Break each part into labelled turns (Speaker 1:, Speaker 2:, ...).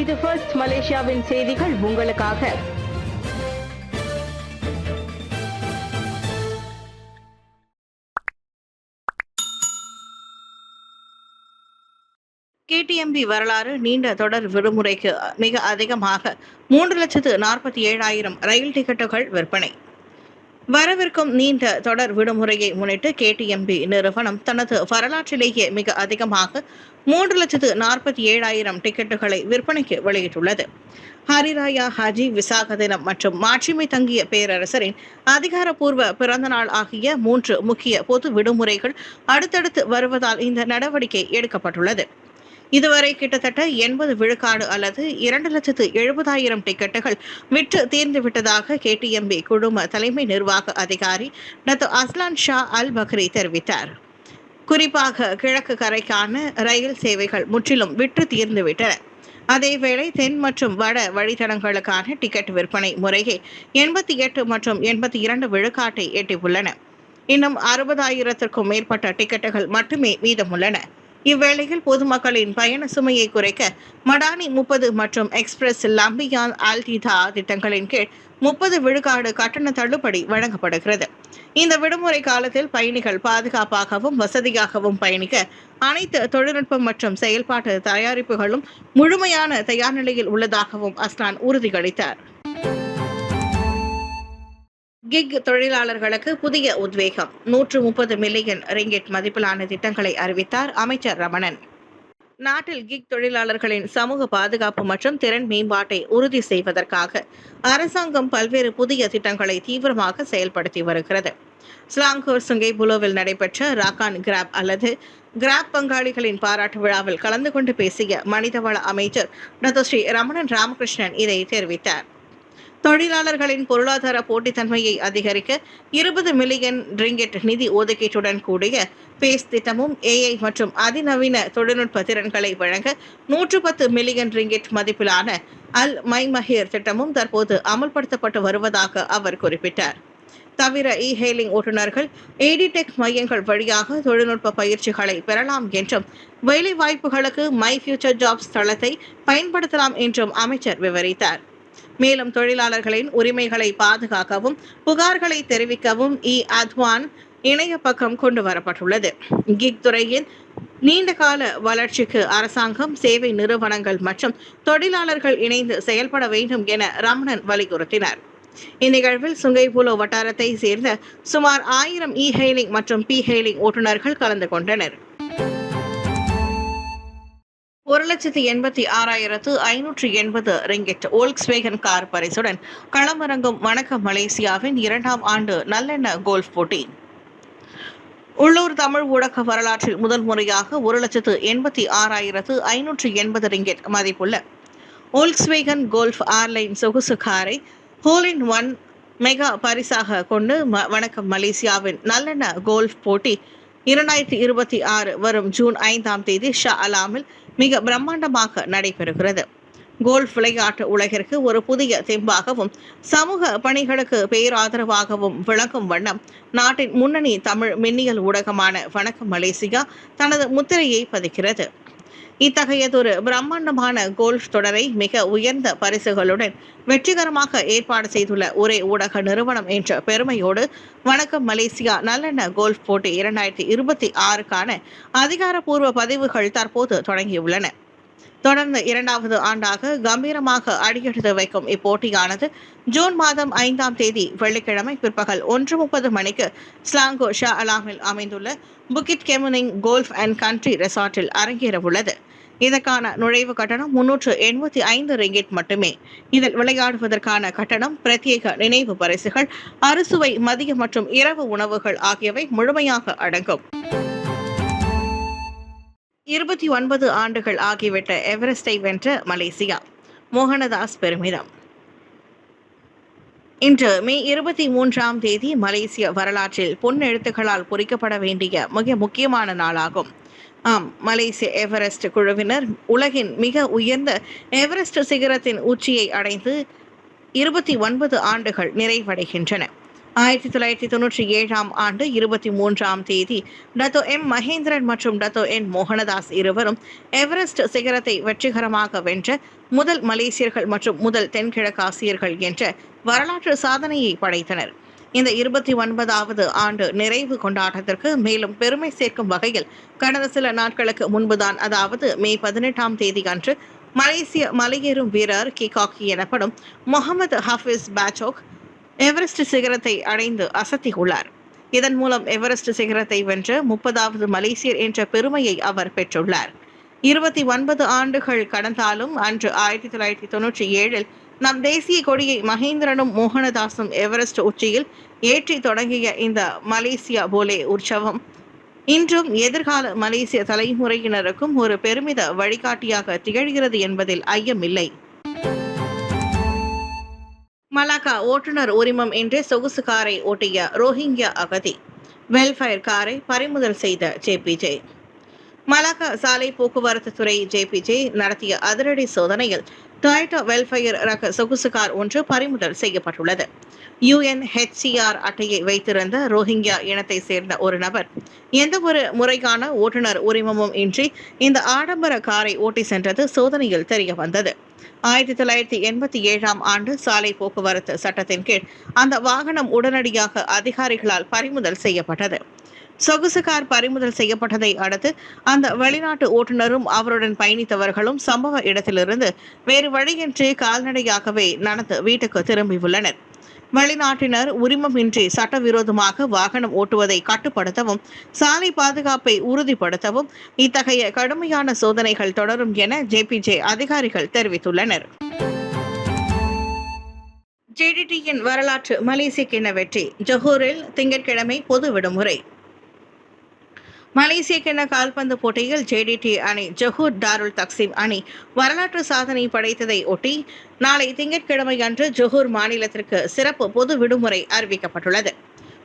Speaker 1: இது ஃபர்ஸ்ட் மலேசியாவின் செய்திகள் உங்களுக்காக.
Speaker 2: கேடிஎம்பி வரலாறு நீண்ட தொடர் விடுமுறைக்கு மிக அதிகமாக 3,47,000 ரயில் டிக்கெட்டுகள் விற்பனை. வரவிருக்கும் நீண்ட தொடர் விடுமுறையை முன்னிட்டு கேடிஎம்பி நிறுவனம் தனது வரலாற்றிலேயே மிக அதிகமாக 3,47,000 டிக்கெட்டுகளை விற்பனைக்கு வெளியிட்டுள்ளது. ஹரிராயா, ஹஜி, விசாக தினம் மற்றும் மாட்சிமை தங்கிய பேரரசரின் அதிகாரப்பூர்வ பிறந்தநாள் ஆகிய 3 முக்கிய பொது விடுமுறைகள் அடுத்தடுத்து வருவதால் இந்த நடவடிக்கை எடுக்கப்பட்டுள்ளது. இதுவரை கிட்டத்தட்ட 80 விழுக்காடு அல்லது 2,70,000 டிக்கெட்டுகள் விற்று தீர்ந்துவிட்டதாக கேடிஎம்பி குழும தலைமை நிர்வாக அதிகாரி டாக்டர் அஸ்லான் ஷா அல் பக்ரி தெரிவித்தார். குறிப்பாக கிழக்கு கரைக்கான ரயில் சேவைகள் முற்றிலும் விற்று தீர்ந்துவிட்டன. அதேவேளை தென் மற்றும் வட வழித்தடங்களுக்கான டிக்கெட் விற்பனை முறையே 88 மற்றும் 82 விழுக்காட்டை எட்டியுள்ளன. இன்னும் 60,000க்கும் மேற்பட்ட டிக்கெட்டுகள் மட்டுமே மீதமுள்ளன. இவ்வேளையில் பொதுமக்களின் பயண சுமையை குறைக்க மடானி 30 மற்றும் எக்ஸ்பிரஸ் லம்பியான் ஆல்டிதா திட்டங்களின் கீழ் 30 விழுக்காடு கட்டண தள்ளுபடி வழங்கப்படுகிறது. இந்த விடுமுறை காலத்தில் பயணிகள் பாதுகாப்பாகவும் வசதியாகவும் பயணிக்க அனைத்து தொழில்நுட்பம் மற்றும் செயல்பாட்டு தயாரிப்புகளும் முழுமையான தயார் நிலையில் உள்ளதாகவும் அஸ்லான் உறுதியளித்தார். கிக் தொழிலாளர்களுக்கு புதிய உத்வேகம். 130 மில்லியன் ரிங்கிட் மதிப்பிலான திட்டங்களை அறிவித்தார் அமைச்சர் ரமணன். நாட்டில் கிக் தொழிலாளர்களின் சமூக பாதுகாப்பு மற்றும் திறன் மேம்பாட்டை உறுதி செய்வதற்காக அரசாங்கம் பல்வேறு புதிய திட்டங்களை தீவிரமாக செயல்படுத்தி வருகிறது. ஸ்லாங்கூர் சுங்கைபுலோவில் நடைபெற்ற ராக்கான் கிராப் அல்லது கிராப் பங்காளிகளின் பாராட்டு விழாவில் கலந்து கொண்டு பேசிய மனிதவள அமைச்சர் டாக்டர் ஸ்ரீ ரமணன் ராமகிருஷ்ணன் இதை தெரிவித்தார். தொழிலாளர்களின் பொருளாதார போட்டித்தன்மையை அதிகரிக்க 20 மில்லியன் ரிங்கிட் நிதி ஒதுக்கீட்டுடன் கூடிய பேஸ் திட்டமும் ஏஐ மற்றும் அதிநவீன தொழில்நுட்ப திறன்களை வழங்க 110 மில்லியன் ரிங்கிட் மதிப்பிலான அல் மைமஹீர் திட்டமும் தற்போது அமல்படுத்தப்பட்டு வருவதாக அவர் குறிப்பிட்டார். தவிர ஹெயிலிங் ஓட்டுநர்கள் ஏடிடெக் மையங்கள் வழியாக தொழில்நுட்ப பயிற்சிகளை பெறலாம் என்றும் வேலைவாய்ப்புகளுக்கு மை ஃபியூச்சர் ஜாப்ஸ் தளத்தை பயன்படுத்தலாம் என்றும் அமைச்சர் விவரித்தார். மேலும் தொழிலாளர்களின் உரிமைகளை பாதுகாக்கவும் புகார்களை தெரிவிக்கவும் அத்வான் இணைய பக்கம் கொண்டு வரப்பட்டுள்ளது. கிக் துறையின் நீண்டகால வளர்ச்சிக்கு அரசாங்கம், சேவை நிறுவனங்கள் மற்றும் தொழிலாளர்கள் இணைந்து செயல்பட வேண்டும் என ரமணன் வலியுறுத்தினார். இந்நிகழ்வில் சுங்கைபுலோ வட்டாரத்தை சேர்ந்த சுமார் 1000 ஹெயிலிங் மற்றும் ஹெயிலிங் ஓட்டுநர்கள் கலந்து கொண்டனர். 1,86,580 ரிங்கிட் வோல்க்ஸ்வேகன் கார் பரிசுடன் களமிறங்கும் வணக்கம் மலேசியாவின் 2ஆம் ஆண்டு நல்லெண்ண கோல்ஃப் போட்டி. உள்ளூர் தமிழ் ஊடக வரலாற்றில் முதல் முறையாக 1,86,580 ரிங்கிட் மதிப்புள்ள வோல்க்ஸ்வேகன் கோல்ஃப் ஆர்லைன் சொகுசு காரை ஹோல் இன் ஒன் மெகா பரிசாக கொண்டு வணக்கம் மலேசியாவின் நல்லெண்ண கோல்ஃப் போட்டி 2026 வரும் ஜூன் 5ஆம் தேதி ஷா அலாமில் மிக பிரம்மாண்டமாக நடைபெறுகிறது. கோல்ஃப் விளையாட்டு உலகிற்கு ஒரு புதிய தெம்பாகவும் சமூக பணிகளுக்கு பேராதரவாகவும் விளங்கும் வண்ணம் நாட்டின் முன்னணி தமிழ் மின்னியல் ஊடகமான வணக்கம் மலேசியா தனது முத்திரையை பதிக்கிறது. இத்தகையதொரு பிரம்மாண்டமான கோல்ஃப் தொடரை மிக உயர்ந்த பரிசுகளுடன் வெற்றிகரமாக ஏற்பாடு செய்துள்ள ஒரே ஊடக நிறுவனம் என்ற பெருமையோடு வணக்கம் மலேசியா நல்லெண்ண கோல்ஃப் போட்டி 2026க்கான அதிகாரப்பூர்வ பதிவுகள் தற்போது தொடங்கியுள்ளன. தொடர்ந்து 2வது ஆண்டாக கம்பீரமாக அடியெடுத்து வைக்கும் இப்போட்டியானது ஜூன் மாதம் 5ஆம் தேதி வெள்ளிக்கிழமை பிற்பகல் 1:30 மணிக்கு ஸ்லாங்கூர் ஷா அலாமில் அமைந்துள்ள புக்கிட் கெமுனிங் கோல்ஃப் அண்ட் கண்ட்ரி ரெசார்ட்டில் அரங்கேறவுள்ளது. இதற்கான நுழைவு கட்டணம் 385 ரிங்கிட் மட்டுமே. இதில் விளையாடுவதற்கான கட்டணம், பிரத்யேக நினைவு பரிசுகள், அறுசுவை மதிய மற்றும் இரவு உணவுகள் ஆகியவை முழுமையாக அடங்கும். 29 ஆண்டுகள் ஆகிவிட்ட எவரெஸ்டை வென்ற மலேசியா, மோகனதாஸ் பெருமிதம். இன்று மே 23ஆம் தேதி மலேசிய வரலாற்றில் பொன்னெழுத்துக்களால் பொறிக்கப்பட வேண்டிய மிக முக்கியமான நாளாகும். ஆம், மலேசிய எவரெஸ்ட் குழுவினர் உலகின் மிக உயர்ந்த எவரெஸ்ட் சிகரத்தின் உச்சியை அடைந்து 29 ஆண்டுகள் நிறைவடைகின்றன. 1997ஆம் ஆண்டு 23ஆம் தேதி டத்தோ எம் மகேந்திரன் மற்றும் டத்தோ என் மோகனதாஸ் இருவரும் எவரெஸ்ட் சிகரத்தை வெற்றிகரமாக வென்ற முதல் மலேசியர்கள் மற்றும் முதல் தென்கிழக்காசியர்கள் என்ற வரலாற்று சாதனையை படைத்தனர். இந்த 29வது ஆண்டு நிறைவு கொண்டாட்டத்திற்கு மேலும் பெருமை சேர்க்கும் வகையில் கடந்த சில நாட்களுக்கு முன்புதான், அதாவது மே 18ஆம் தேதி அன்று மலேசிய மலையேறும் வீரர் கிகாக்கி எனப்படும் முகமது ஹாஃபிஸ் பாச்சோக் எவரெஸ்ட் சிகரத்தை அடைந்து அசத்தியுள்ளார். இதன் மூலம் எவரெஸ்ட் சிகரத்தை வென்ற 30வது மலேசியர் என்ற பெருமையை அவர் பெற்றுள்ளார். 29 ஆண்டுகள் கடந்தாலும் அன்று 1997இல் நம் தேசிய கொடியை மகேந்திரனும் மோகனதாசும் எவரெஸ்ட் உச்சியில் ஏற்றி தொடங்கிய இந்த மலேசியா போலே உற்சவம் இன்றும் எதிர்கால மலேசிய தலைமுறையினருக்கும் ஒரு பெருமித வழிகாட்டியாக திகழ்கிறது என்பதில் ஐயமில்லை. மலாக்கா ஓட்டுநர் உரிமம் இன்றி சொகுசு காரை ஓட்டிய ரோஹிங்கியா அகதி, வெல்ஃபயர் காரை பறிமுதல் செய்த ஜேபிஜே. மலாக்கா சாலை போக்குவரத்து துறை ஜேபிஜே நடத்திய அதிரடி சோதனையில் டொயோட்டா வெல்ஃபயர் ரக சொகுசு கார் ஒன்று பறிமுதல் செய்யப்பட்டுள்ளது. UNHCR அட்டையை வைத்திருந்த ரோஹிங்கியா இனத்தை சேர்ந்த ஒரு நபர் எந்தவொரு முறையான ஓட்டுநர் உரிமமும் இன்றி இந்த ஆடம்பர காரை ஓட்டி சென்றது சோதனையில் தெரிய வந்தது. 1987ஆம் ஆண்டு சாலை போக்குவரத்து சட்டத்தின் கீழ் அந்த வாகனம் உடனடியாக அதிகாரிகளால் பறிமுதல் செய்யப்பட்டது. சொகுசு கார் பறிமுதல் செய்யப்பட்டதை அடுத்து அந்த வெளிநாட்டு ஓட்டுநரும் அவருடன் பயணித்தவர்களும் சம்பவ இடத்திலிருந்து வேறு வழியின்றி கால்நடையாகவே நடந்து வீட்டுக்கு திரும்பியுள்ளனர். வெளிநாட்டினர் உரிமமின்றி சட்டவிரோதமாக வாகனம் ஓட்டுவதை கட்டுப்படுத்தவும் சாலை பாதுகாப்பை உறுதிப்படுத்தவும் இத்தகைய கடுமையான சோதனைகள் தொடரும் என ஜேபிஜே அதிகாரிகள் தெரிவித்துள்ளனர். ஜேடிடியின் வரலாற்று மலேசிய கிண்ண வெற்றி. ஜொஹூரில் திங்கட்கிழமை பொது விடுமுறை. மலேசிய கிண்ண கால்பந்து போட்டியில் ஜேடிடி அணி ஜொஹூர் டாருல் தக்சீம் அணி வரலாற்று சாதனை படைத்ததை ஒட்டி நாளை திங்கட்கிழமை அன்று ஜொஹூர் மாநிலத்திற்கு சிறப்பு பொது விடுமுறை அறிவிக்கப்பட்டுள்ளது.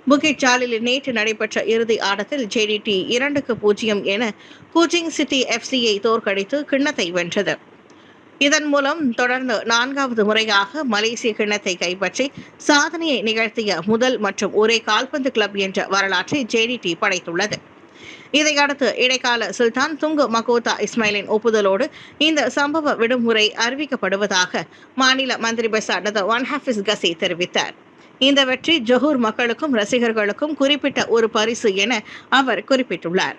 Speaker 2: புகிட் ஜாலிலில் நேற்று நடைபெற்ற இறுதி ஆட்டத்தில் ஜேடிடி 2-0 என கூச்சிங் சிட்டி FCயை தோற்கடித்து கிண்ணத்தை வென்றது. இதன் மூலம் தொடர்ந்து 4வது முறையாக மலேசிய கிண்ணத்தை கைப்பற்றி சாதனையை நிகழ்த்திய முதல் மற்றும் ஒரே கால்பந்து கிளப் என்ற வரலாற்றை ஜேடிடி படைத்துள்ளது. இதையடுத்து இடைக்கால சுல்தான் துங்கு மகோதா இஸ்மாயிலின் ஒப்புதலோடு இந்த சம்பவ விடுமுறை அறிவிக்கப்படுவதாக மாநில மந்திரி பெசார் டத்தோ ஹாஃபிஸ் கசி தெரிவித்தார். இந்த வெற்றி ஜொஹூர் மக்களுக்கும் ரசிகர்களுக்கும் குறிப்பிட்ட ஒரு பரிசு என அவர் குறிப்பிட்டுள்ளார்.